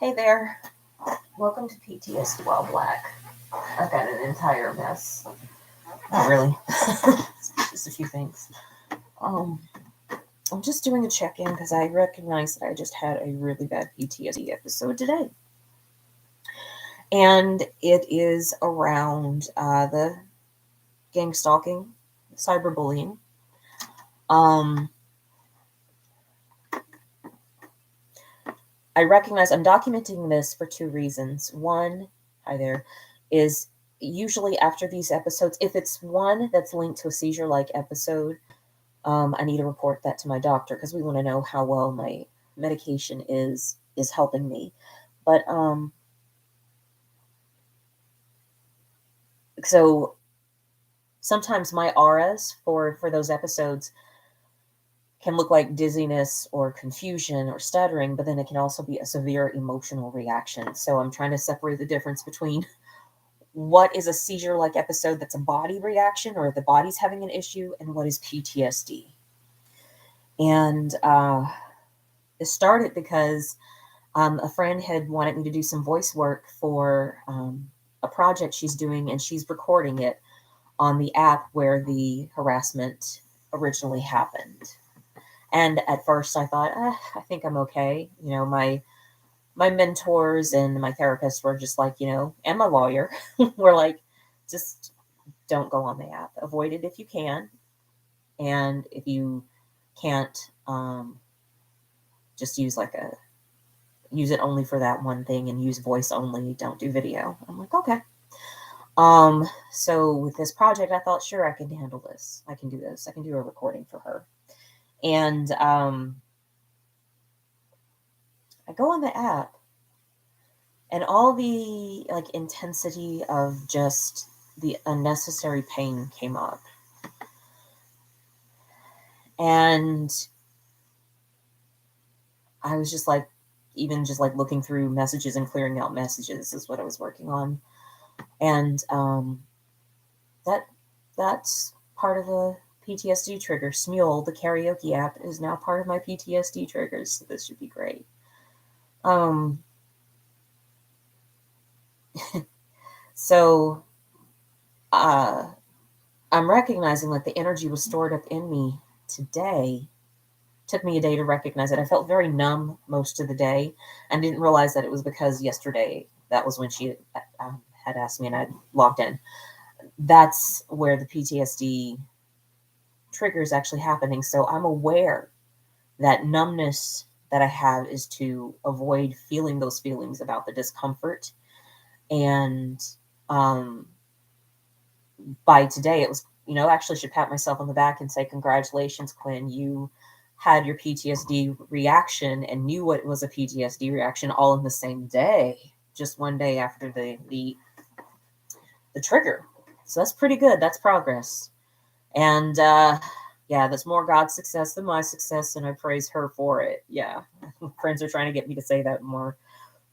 Hey there, welcome to PTSD While Black. I've got an entire mess. Not really, just a few things. Um, I'm just doing a check-in because I recognize that I just had a really bad PTSD episode today, and it is around the gang stalking, cyberbullying. Um, I recognize I'm documenting this for two reasons. One, hi there, is usually after these episodes, if it's one that's linked to a seizure-like episode, I need to report that to my doctor because we want to know how well my medication is helping me. But so sometimes my auras for those episodes can look like dizziness or confusion or stuttering, but then it can also be a severe emotional reaction. So I'm trying to separate the difference between what is a seizure like episode that's a body reaction or the body's having an issue, and what is PTSD. And it started because a friend had wanted me to do some voice work for a project she's doing, and she's recording it on the app where the harassment originally happened. And at first I thought, I think I'm okay. My mentors and my therapist were just like, and my lawyer were like, just don't go on the app. Avoid it if you can. And if you can't, just use it only for that one thing and use voice only. Don't do video. I'm like, okay. So with this project, I thought, sure, I can handle this. I can do this. I can do a recording for her. And I go on the app, and all the intensity of just the unnecessary pain came up. And I was just like, even just like looking through messages and clearing out messages is what I was working on. And that's part of the PTSD trigger. Smule, the karaoke app, is now part of my PTSD triggers, so this should be great. So I'm recognizing that the energy was stored up in me today. Took me a day to recognize it. I felt very numb most of the day and didn't realize that it was because yesterday, that was when she had asked me and I logged in. That's where the PTSD trigger is actually happening. So I'm aware that numbness that I have is to avoid feeling those feelings about the discomfort. And by today, it was, actually should pat myself on the back and say, congratulations, Quinn. You had your PTSD reaction and knew what was a PTSD reaction all in the same day, just one day after the trigger. So that's pretty good. That's progress. And yeah, that's more God's success than my success, and I praise her for it. Yeah, friends are trying to get me to say that more,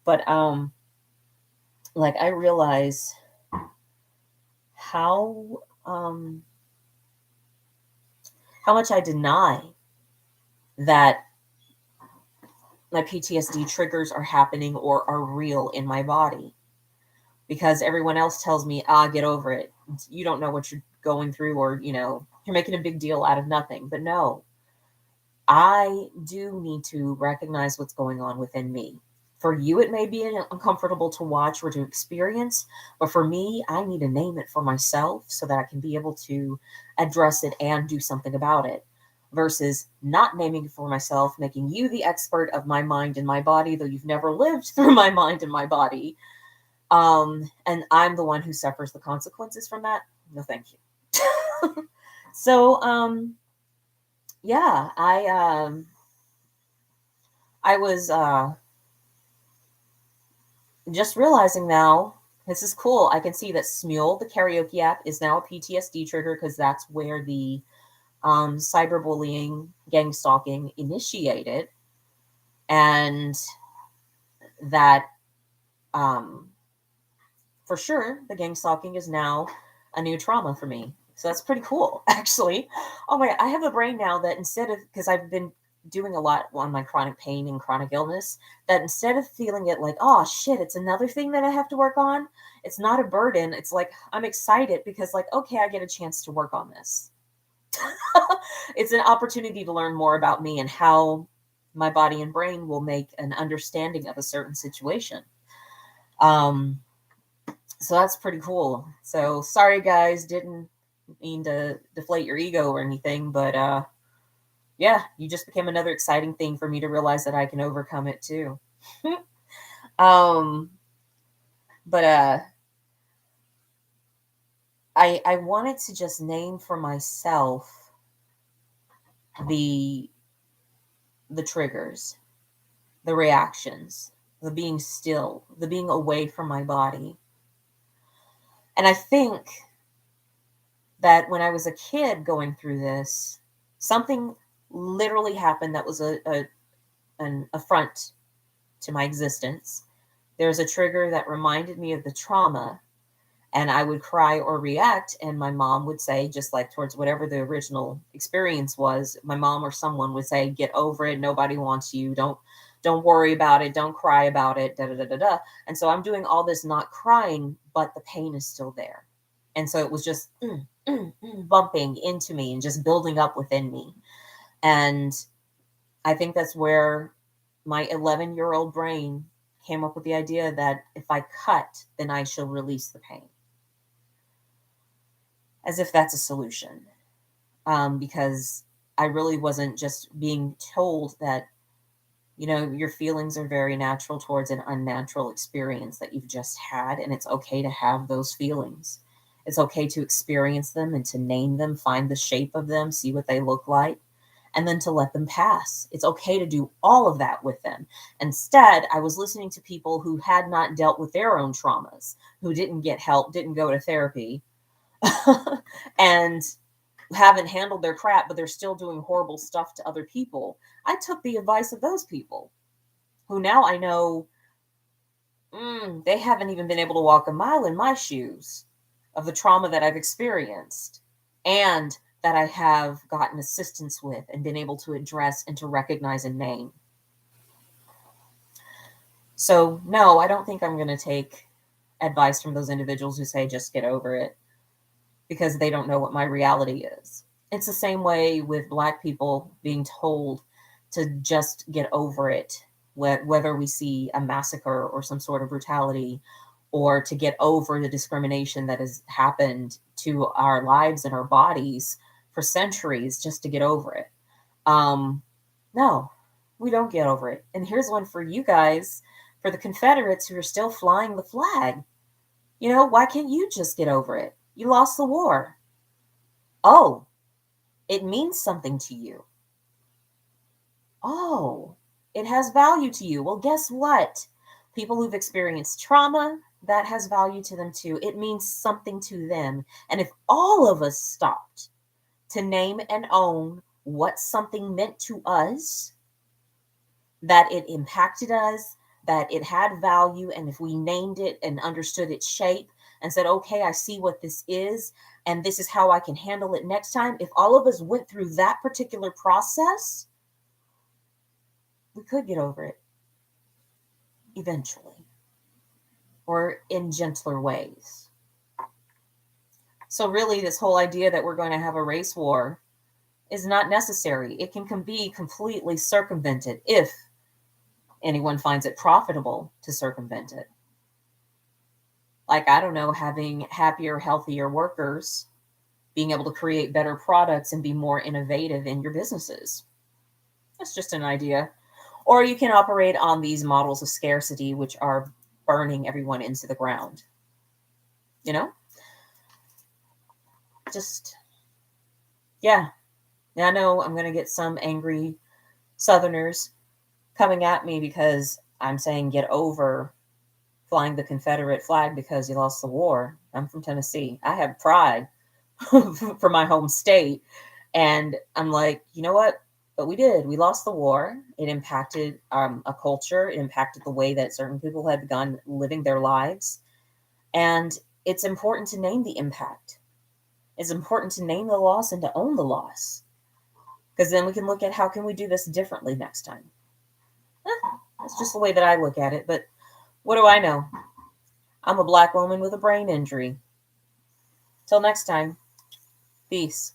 but I realize how much I deny that my PTSD triggers are happening or are real in my body, because everyone else tells me, get over it. You don't know what you're going through, or you're making a big deal out of nothing. But no, I do need to recognize what's going on within me. For you, it may be uncomfortable to watch or to experience, but for me, I need to name it for myself so that I can be able to address it and do something about it, versus not naming it for myself, making you the expert of my mind and my body, though you've never lived through my mind and my body. And I'm the one who suffers the consequences from that. No, thank you. So, yeah, I was just realizing now, this is cool. I can see that Smule, the karaoke app, is now a PTSD trigger because that's where the cyberbullying, gang stalking initiated, and that for sure the gang stalking is now a new trauma for me. So that's pretty cool, actually. Oh my God, I have a brain now that instead of, because I've been doing a lot on my chronic pain and chronic illness, that instead of feeling it like, oh shit, it's another thing that I have to work on, it's not a burden. It's like, I'm excited because, like, okay, I get a chance to work on this. It's an opportunity to learn more about me and how my body and brain will make an understanding of a certain situation. Um, so that's pretty cool. So sorry guys, didn't mean to deflate your ego or anything, but yeah, you just became another exciting thing for me to realize that I can overcome it too. um, but I wanted to just name for myself the the triggers, the reactions, the being still, the being away from my body. And I think that when I was a kid going through this, something literally happened that was an affront to my existence. There's a trigger that reminded me of the trauma, and I would cry or react, and my mom would say, just like towards whatever the original experience was, my mom or someone would say, get over it, nobody wants you, don't worry about it, don't cry about it, da da da da da. And so I'm doing all this not crying, but the pain is still there. And so it was just bumping into me and just building up within me. And I think that's where my 11-year-old brain came up with the idea that if I cut, then I shall release the pain. As if that's a solution. Because I really wasn't just being told that, your feelings are very natural towards an unnatural experience that you've just had, and it's okay to have those feelings. It's okay to experience them and to name them, find the shape of them, see what they look like, and then to let them pass. It's okay to do all of that with them. Instead, I was listening to people who had not dealt with their own traumas, who didn't get help, didn't go to therapy, and haven't handled their crap, but they're still doing horrible stuff to other people. I took the advice of those people who now I know they haven't even been able to walk a mile in my shoes of the trauma that I've experienced and that I have gotten assistance with and been able to address and to recognize and name. So, no, I don't think I'm going to take advice from those individuals who say just get over it, because they don't know what my reality is. It's the same way with Black people being told to just get over it, whether we see a massacre or some sort of brutality, or to get over the discrimination that has happened to our lives and our bodies for centuries, just to get over it. No, we don't get over it. And here's one for you guys, for the Confederates who are still flying the flag. Why can't you just get over it? You lost the war. Oh, it means something to you. Oh, it has value to you. Well, guess what? People who've experienced trauma, that has value to them too. It means something to them. And if all of us stopped to name and own what something meant to us, that it impacted us, that it had value, and if we named it and understood its shape and said, okay, I see what this is, and this is how I can handle it next time. If all of us went through that particular process, we could get over it eventually, or in gentler ways. So really, this whole idea that we're going to have a race war is not necessary. It can be completely circumvented if anyone finds it profitable to circumvent it. Like, I don't know, having happier, healthier workers, being able to create better products and be more innovative in your businesses. That's just an idea. Or you can operate on these models of scarcity, which are burning everyone into the ground. Just, yeah. Now I know I'm going to get some angry Southerners coming at me because I'm saying get over flying the Confederate flag because you lost the war. I'm from Tennessee. I have pride for my home state. And I'm like, you know what? But we did. We lost the war. It impacted a culture. It impacted the way that certain people had begun living their lives. And it's important to name the impact. It's important to name the loss and to own the loss. Because then we can look at how can we do this differently next time. That's just the way that I look at it. But what do I know? I'm a Black woman with a brain injury. Till next time, peace.